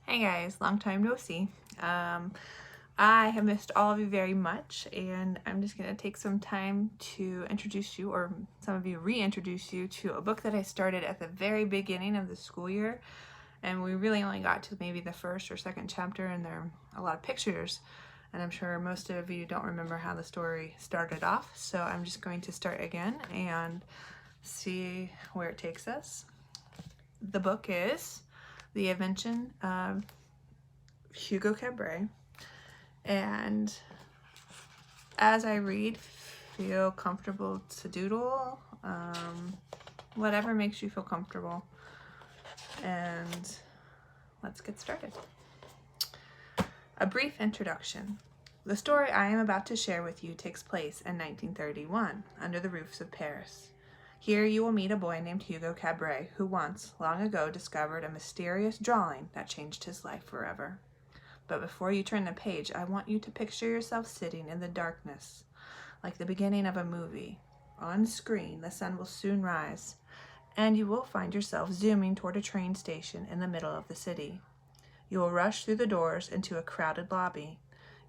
Hey guys, long time no see. I have missed all of you very much, and I'm just going to take some time to introduce you, or some of you reintroduce you, to a book that I started at the very beginning of the school year, and we really only got to maybe the first or second chapter, and there are a lot of pictures, and I'm sure most of you don't remember how the story started off, so I'm just going to start again and see where it takes us. The book is The Invention of Hugo Cabret, and as I read, feel comfortable to doodle, whatever makes you feel comfortable, and let's get started. A brief introduction. The story I am about to share with you takes place in 1931, under the roofs of Paris. Here you will meet a boy named Hugo Cabret, who once, long ago, discovered a mysterious drawing that changed his life forever. But before you turn the page, I want you to picture yourself sitting in the darkness, like the beginning of a movie. On screen, the sun will soon rise, and you will find yourself zooming toward a train station in the middle of the city. You will rush through the doors into a crowded lobby.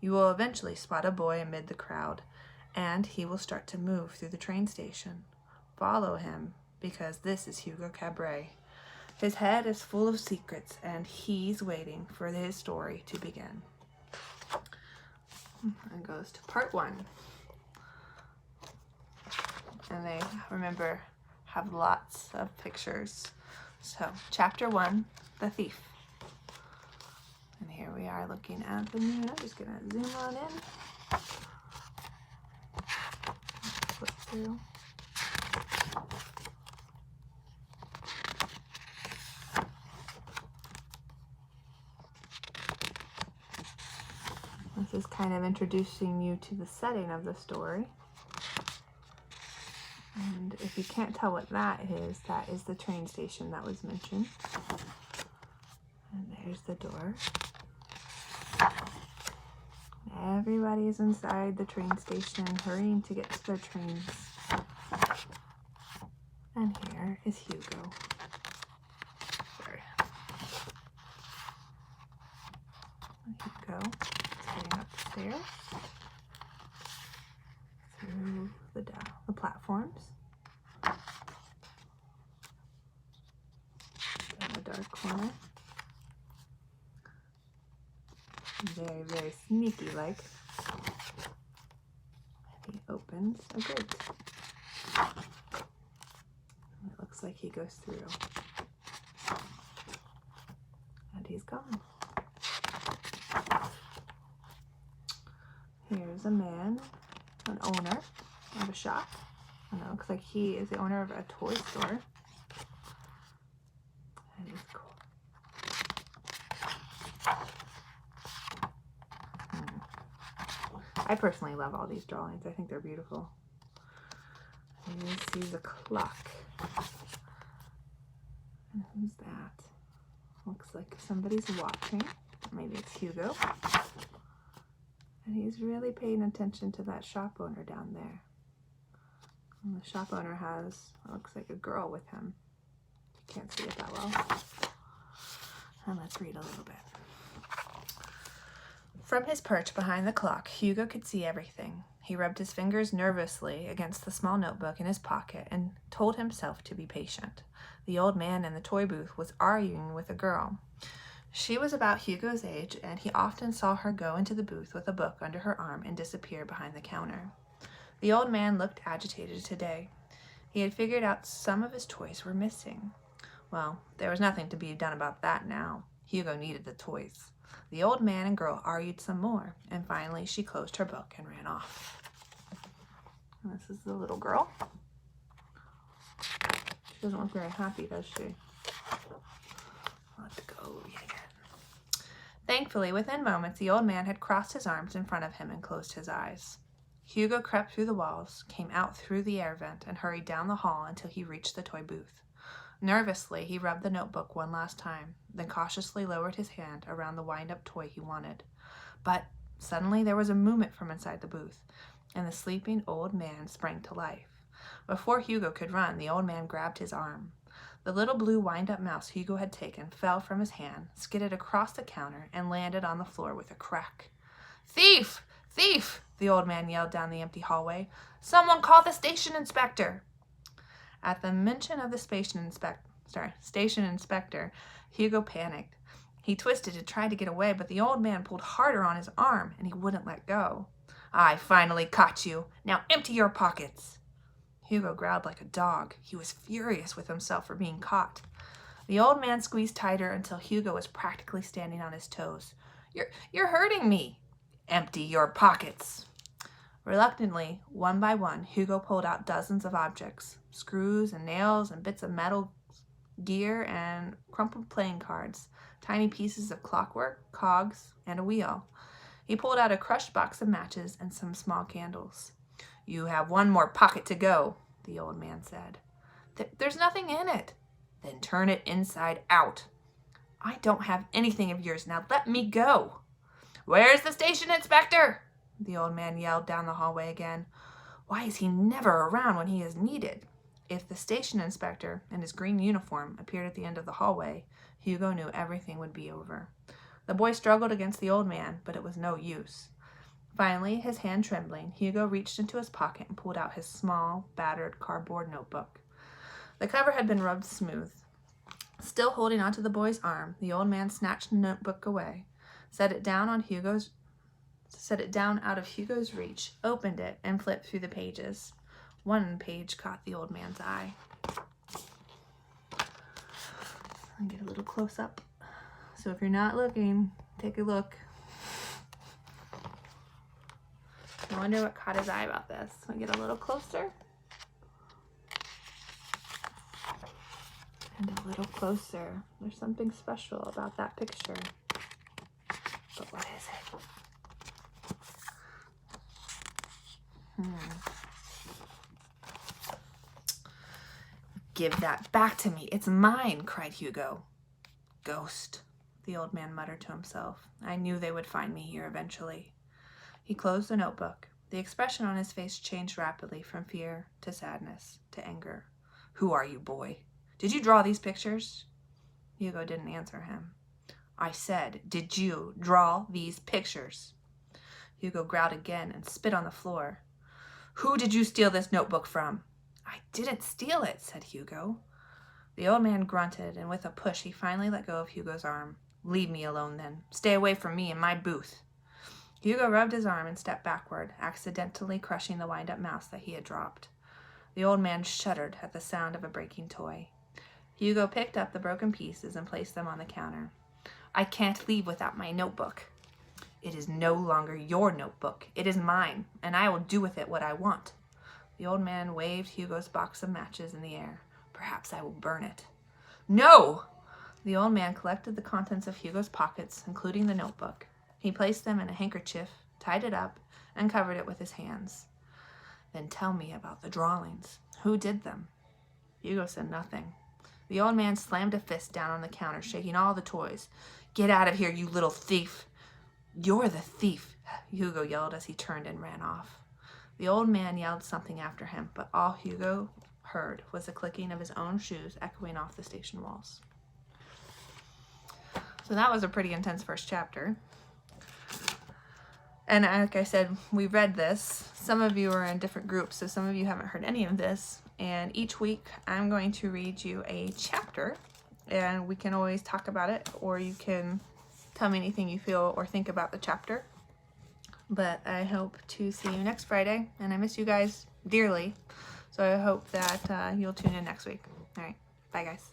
You will eventually spot a boy amid the crowd, and he will start to move through the train station. Follow him, because this is Hugo Cabret. His head is full of secrets, and he's waiting for his story to begin. And goes to part 1. And they, remember, have lots of pictures. So, chapter 1, The Thief. And here we are looking at the moon. I'm just going to zoom on in. Flip through. This is kind of introducing you to the setting of the story. And if you can't tell what that is the train station that was mentioned. And there's the door. Everybody's inside the train station, hurrying to get to their trains. And here is Hugo. Sorry. Hugo is heading up the stairs through the platforms. In the dark corner. Very, very sneaky like. He opens a grate. It looks like he goes through. And he's gone. Here's a man, an owner of a shop. And it looks like he is the owner of a toy store. And he's cool. I personally love all these drawings. I think they're beautiful. And you see the clock. And who's that? Looks like somebody's watching. Maybe it's Hugo. And he's really paying attention to that shop owner down there. And the shop owner has, it looks like a girl with him. You can't see it that well. And let's read a little bit. From his perch behind the clock, Hugo could see everything. He rubbed his fingers nervously against the small notebook in his pocket and told himself to be patient. The old man in the toy booth was arguing with a girl. She was about Hugo's age, and he often saw her go into the booth with a book under her arm and disappear behind the counter. The old man looked agitated today. He had figured out some of his toys were missing. Well, there was nothing to be done about that now. Hugo needed the toys. The old man and girl argued some more, and finally she closed her book and ran off. And this is the little girl. She doesn't look very happy, does she? Let's go again. Thankfully, within moments, the old man had crossed his arms in front of him and closed his eyes. Hugo crept through the walls, came out through the air vent, and hurried down the hall until he reached the toy booth. Nervously, he rubbed the notebook one last time, then cautiously lowered his hand around the wind-up toy he wanted. But suddenly there was a movement from inside the booth, and the sleeping old man sprang to life. Before Hugo could run, the old man grabbed his arm. The little blue wind-up mouse Hugo had taken fell from his hand, skidded across the counter, and landed on the floor with a crack. "Thief! Thief!" the old man yelled down the empty hallway. "Someone call the station inspector!" At the mention of the station inspector, Hugo panicked. He twisted to try to get away, but the old man pulled harder on his arm, and he wouldn't let go. "I finally caught you. Now empty your pockets." Hugo growled like a dog. He was furious with himself for being caught. The old man squeezed tighter until Hugo was practically standing on his toes. You're hurting me." "Empty your pockets." Reluctantly, one by one, Hugo pulled out dozens of objects, screws and nails and bits of metal gear and crumpled playing cards, tiny pieces of clockwork, cogs, and a wheel. He pulled out a crushed box of matches and some small candles. "You have one more pocket to go," the old man said. There's nothing in it." "Then turn it inside out." "I don't have anything of yours. Now let me go." "Where's the station inspector?" the old man yelled down the hallway again. Why is he never around when he is needed? If the station inspector in his green uniform appeared at the end of the hallway, Hugo knew everything would be over. The boy struggled against the old man, but it was no use. Finally, his hand trembling, Hugo reached into his pocket and pulled out his small, battered cardboard notebook. The cover had been rubbed smooth. Still holding onto the boy's arm, the old man snatched the notebook away, set it down out of Hugo's reach, opened it, and flipped through the pages. One page caught the old man's eye. I'll get a little close up. So if you're not looking, take a look. I wonder what caught his eye about this. I'll get a little closer. And a little closer. There's something special about that picture. But what is it? "Give that back to me. It's mine," cried Hugo. "Ghost," the old man muttered to himself. "I knew they would find me here eventually." He closed the notebook. The expression on his face changed rapidly from fear to sadness to anger. "Who are you, boy? Did you draw these pictures?" Hugo didn't answer him. "I said, did you draw these pictures?" Hugo growled again and spit on the floor. "Who did you steal this notebook from?" "I didn't steal it," said Hugo. The old man grunted, and with a push he finally let go of Hugo's arm. "Leave me alone then. Stay away from me and my booth." Hugo rubbed his arm and stepped backward, accidentally crushing the wind-up mouse that he had dropped. The old man shuddered at the sound of a breaking toy. Hugo picked up the broken pieces and placed them on the counter. "I can't leave without my notebook." "It is no longer your notebook. It is mine, and I will do with it what I want." The old man waved Hugo's box of matches in the air. "Perhaps I will burn it." "No!" The old man collected the contents of Hugo's pockets, including the notebook. He placed them in a handkerchief, tied it up, and covered it with his hands. "Then tell me about the drawings. Who did them?" Hugo said nothing. The old man slammed a fist down on the counter, shaking all the toys. "Get out of here, you little thief!" "You're the thief!" Hugo yelled as he turned and ran off. The old man yelled something after him, but all Hugo heard was the clicking of his own shoes echoing off the station walls. So that was a pretty intense first chapter. And like I said, we read this. Some of you are in different groups, so some of you haven't heard any of this. And each week I'm going to read you a chapter, and we can always talk about it, or you can tell me anything you feel or think about the chapter. But I hope to see you next Friday, and I miss you guys dearly. So I hope that you'll tune in next week. All right, bye guys.